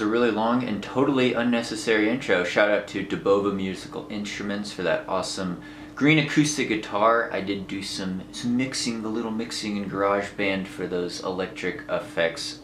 was a really long and totally unnecessary intro. Shout out to Dabova Musical Instruments for that awesome green acoustic guitar. I did do some mixing, a little mixing in GarageBand for those electric effects,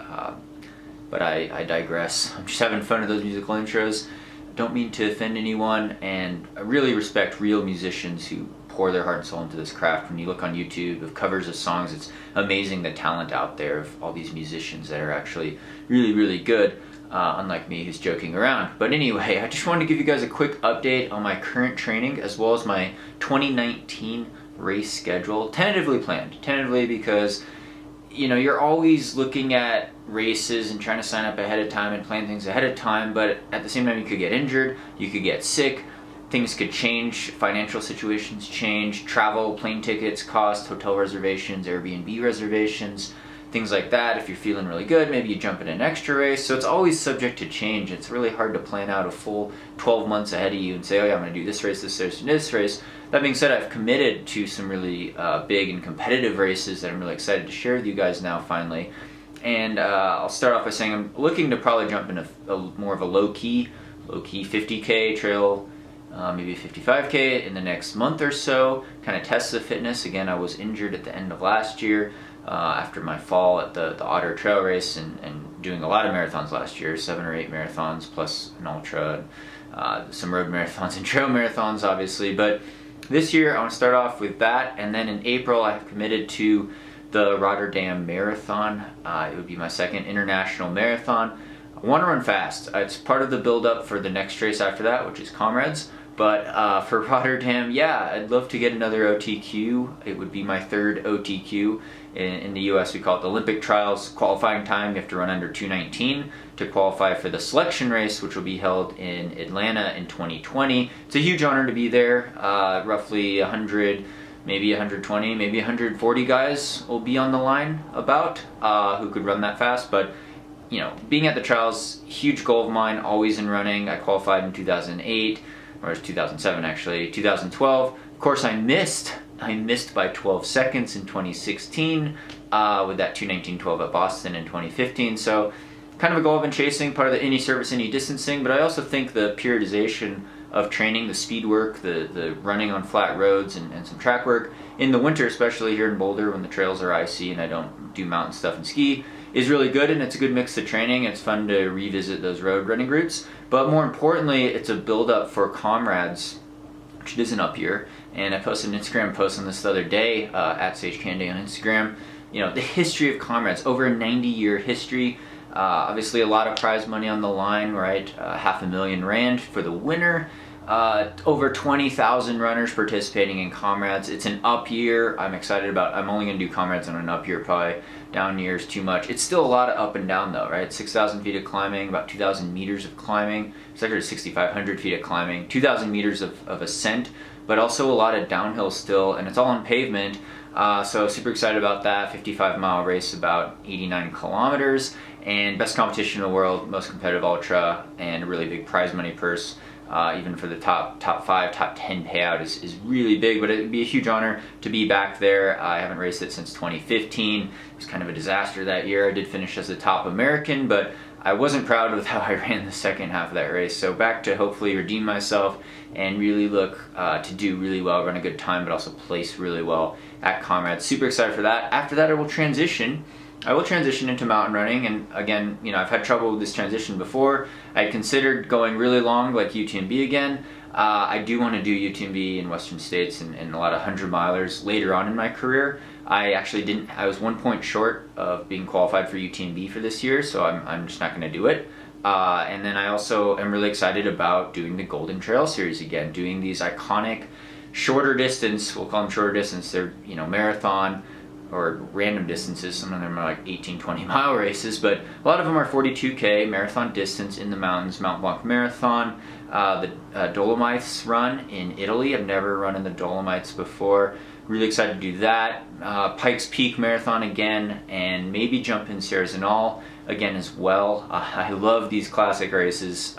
but I digress. I'm just having fun with those musical intros. Don't mean to offend anyone, and I really respect real musicians who pour their heart and soul into this craft. When you look on YouTube of covers of songs, it's amazing the talent out there of all these musicians that are actually really, really good, unlike me who's joking around. But anyway, I just wanted to give you guys a quick update on my current training as well as my 2019 race schedule, tentatively planned. Tentatively because, you know, you're always looking at races and trying to sign up ahead of time and plan things ahead of time, but at the same time you could get injured, you could get sick, things could change, financial situations change, travel, plane tickets, cost, hotel reservations, Airbnb reservations, things like that. If you're feeling really good, maybe you jump in an extra race. So it's always subject to change. It's really hard to plan out a full 12 months ahead of you and say, oh yeah, I'm going to do this race, this race, and this race. That being said, I've committed to some really big and competitive races that I'm really excited to share with you guys now finally. And I'll start off by saying I'm looking to probably jump in a more of a low-key 50K trail, maybe 55K in the next month or so, kind of test the fitness. Again, I was injured at the end of last year after my fall at the Otter Trail Race and doing a lot of marathons last year, 7 or 8 marathons plus an ultra, some road marathons and trail marathons obviously. But this year I want to start off with that, and then in April I have committed to the Rotterdam Marathon. It would be my second international marathon. I want to run fast. It's part of the build-up for the next race after that, which is Comrades. But for Rotterdam, yeah, I'd love to get another OTQ. It would be my third OTQ. In the US, we call it the Olympic Trials qualifying time. You have to run under 2:19 to qualify for the selection race, which will be held in Atlanta in 2020. It's a huge honor to be there. Roughly 100, maybe 120, maybe 140 guys will be on the line about who could run that fast. But you know, being at the trials, huge goal of mine, always in running. I qualified in 2008, or it was 2007 actually, 2012. Of course, I missed by 12 seconds in 2016 with that 2:19.12 at Boston in 2015. So kind of a goal I've been chasing, part of the any service, any distancing. But I also think the periodization of training, the speed work, the running on flat roads and some track work in the winter, especially here in Boulder when the trails are icy and I don't do mountain stuff and ski, is really good, and it's a good mix of training. It's fun to revisit those road running routes, but more importantly, it's a build-up for Comrades, which it isn't up here. And I posted an Instagram post on this the other day, at Canaday on Instagram. You know, the history of Comrades, over a 90-year history. Obviously, a lot of prize money on the line, right? R500,000 for the winner. Over 20,000 runners participating in Comrades. It's an up year. I'm excited about. I'm only going to do Comrades on an up year. Probably down years too much. It's still a lot of up and down though, right? 6,000 feet of climbing, about 2,000 meters of climbing. It's actually 6,500 feet of climbing, 2,000 meters of ascent, but also a lot of downhill still, and it's all on pavement. So super excited about that. 55-mile race, about 89 kilometers, and best competition in the world, most competitive ultra, and a really big prize money purse. Even for the top 5, top 10 payout is really big, but it would be a huge honor to be back there. I haven't raced it since 2015. It was kind of a disaster that year. I did finish as the top American, but I wasn't proud with how I ran the second half of that race. So back to hopefully redeem myself and really look to do really well, run a good time, but also place really well at Comrades. Super excited for that. After that, I will transition into mountain running, and again, you know, I've had trouble with this transition before. I considered going really long, like UTMB again. I do want to do UTMB in Western States and a lot of 100-milers later on in my career. I actually didn't. I was 1 point short of being qualified for UTMB for this year, so I'm just not going to do it. And then I also am really excited about doing the Golden Trail Series again, doing these iconic shorter distance. We'll call them shorter distance. They're, you know, marathon or random distances. Some of them are like 18, 20-mile races, but a lot of them are 42K marathon distance in the mountains. Mount Blanc Marathon, the Dolomites run in Italy. I've never run in the Dolomites before. Really excited to do that. Pikes Peak Marathon again, and maybe jump in Sierre-Zinal again as well. I love these classic races.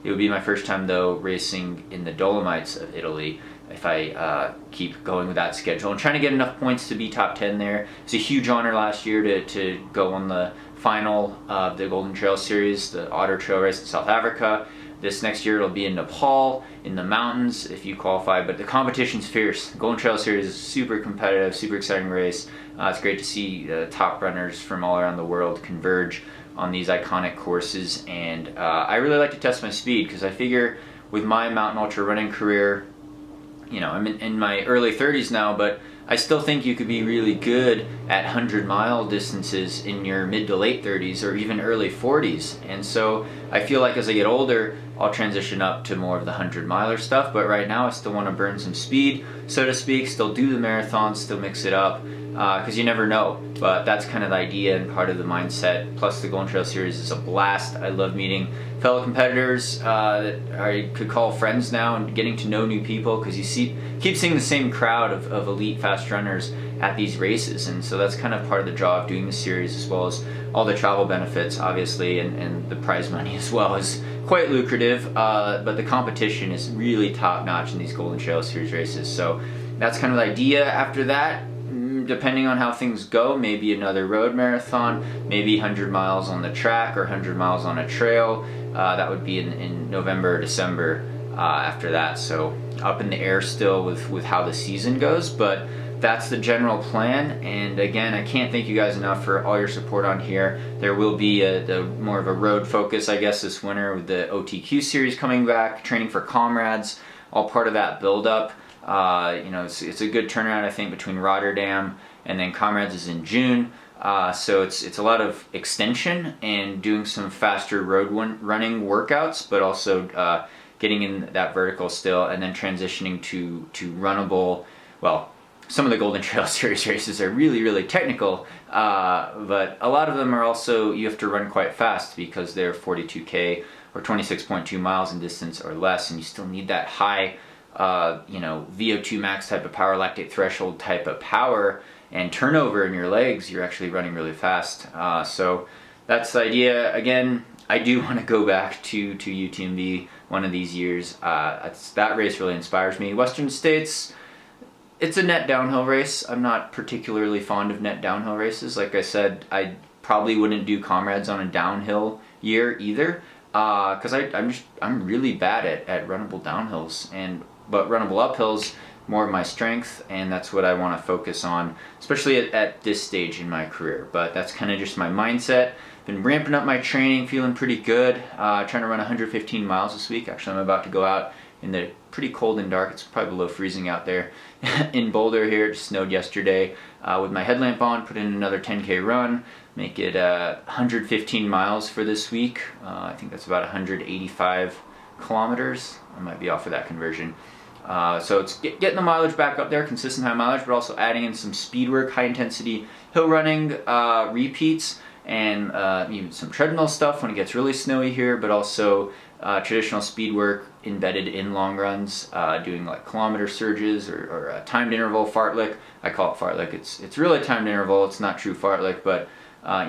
It would be my first time though racing in the Dolomites of Italy if I keep going with that schedule and trying to get enough points to be top 10 there. It's a huge honor last year to go on the final of the Golden Trail Series, the Otter Trail Race in South Africa. This next year it'll be in Nepal, in the mountains, if you qualify, but the competition's fierce. The Golden Trail Series is super competitive, super exciting race. It's great to see top runners from all around the world converge on these iconic courses, and I really like to test my speed because I figure with my mountain ultra running career, you know, I'm in my early 30s now, but I still think you could be really good at 100-mile distances in your mid to late 30s or even early 40s. And so I feel like as I get older, I'll transition up to more of the 100-miler stuff. But right now I still want to burn some speed, so to speak, still do the marathon, still mix it up, because you never know. But that's kind of the idea and part of the mindset. Plus the Golden Trail Series is a blast. I love meeting fellow competitors that I could call friends now and getting to know new people, because you keep seeing the same crowd of elite fast runners at these races, and so that's kind of part of the draw of doing the series, as well as all the travel benefits obviously, and the prize money as well is quite lucrative, but the competition is really top notch in these Golden Trail Series races. So that's kind of the idea. After that, depending on how things go, maybe another road marathon, maybe 100 miles on the track or 100 miles on a trail. That would be in November or December after that. So up in the air still with how the season goes, but that's the general plan. And again, I can't thank you guys enough for all your support on here. There will be more of a road focus, I guess, this winter with the OTQ series coming back, training for comrades, all part of that build up. You know, it's a good turnaround, I think, between Rotterdam and then comrades is in June. So it's a lot of extension and doing some faster road running workouts, but also getting in that vertical still, and then transitioning to runnable. Well, some of the Golden Trail Series races are really, really technical, but a lot of them are also, you have to run quite fast because they're 42K or 26.2 miles in distance or less, and you still need that high, you know, VO2 max type of power, lactate threshold type of power and turnover in your legs. You're actually running really fast. So that's the idea. Again, I do want to go back to UTMB one of these years. That race really inspires me. Western States, it's a net downhill race. I'm not particularly fond of net downhill races. Like I said, I probably wouldn't do comrades on a downhill year either, because I'm really bad at runnable downhills, but runnable uphills more of my strength, and that's what I want to focus on, especially at this stage in my career. But that's kind of just my mindset. Been ramping up my training, feeling pretty good. Trying to run 115 miles this week. Actually, I'm about to go out in the pretty cold and dark. It's probably below freezing out there in Boulder here. It snowed yesterday. With my headlamp on, put in another 10K run, make it 115 miles for this week. I think that's about 185 kilometers. I might be off of that conversion. So it's getting the mileage back up there, consistent high mileage, but also adding in some speed work, high intensity hill running repeats, and even some treadmill stuff when it gets really snowy here, but also traditional speed work embedded in long runs, doing like kilometer surges or a timed interval fartlek. I call it fartlek. It's really a timed interval. It's not true fartlek, but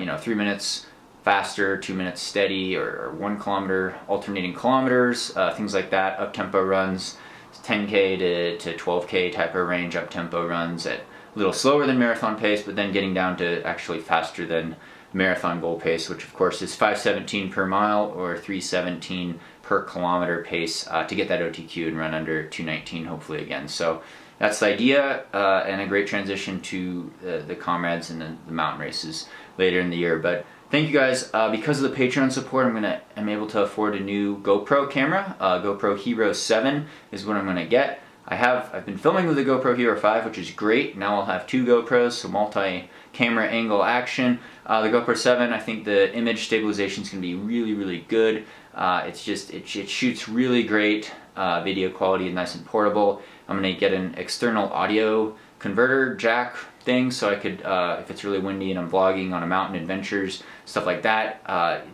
you know, 3 minutes faster, 2 minutes steady, or 1 kilometer alternating kilometers, things like that. Up tempo runs, 10K to 12K type of range. Up tempo runs at a little slower than marathon pace, but then getting down to actually faster than marathon goal pace, which of course is 5:17 per mile or 3:17 per kilometer pace, to get that OTQ and run under 2:19 hopefully again. So that's the idea, and a great transition to the comrades and the mountain races later in the year. But thank you guys. Because of the Patreon support, I'm able to afford a new GoPro camera. GoPro Hero 7 is what I'm gonna get. I've been filming with the GoPro Hero 5, which is great. Now I'll have 2 GoPros, so multi-camera angle action. The GoPro 7, I think the image stabilization is going to be really, really good. It shoots really great video quality and nice and portable. I'm going to get an external audio converter jack thing, so I could, if it's really windy and I'm vlogging on a mountain adventures, stuff like that,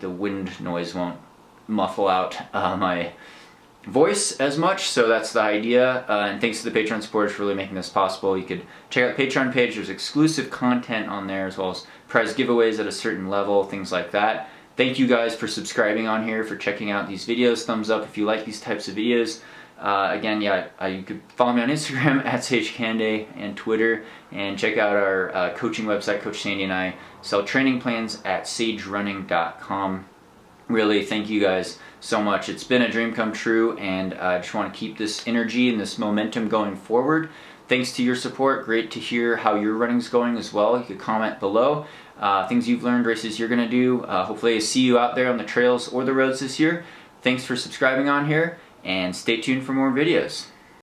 the wind noise won't muffle out my voice as much. So that's the idea, and thanks to the Patreon supporters for really making this possible. You could check out the Patreon page. There's exclusive content on there, as well as prize giveaways at a certain level, things like that. Thank you guys for subscribing on here, for checking out these videos. Thumbs up if you like these types of videos. Again, you could follow me on Instagram at Canaday and Twitter, and check out our coaching website. Coach Sandy and I sell training plans at sagerunning.com. Really, thank you guys so much. It's been a dream come true, and I just want to keep this energy and this momentum going forward. Thanks to your support. Great to hear how your running's going as well. You could comment below things you've learned, races you're going to do. Hopefully I see you out there on the trails or the roads this year. Thanks for subscribing on here, and stay tuned for more videos.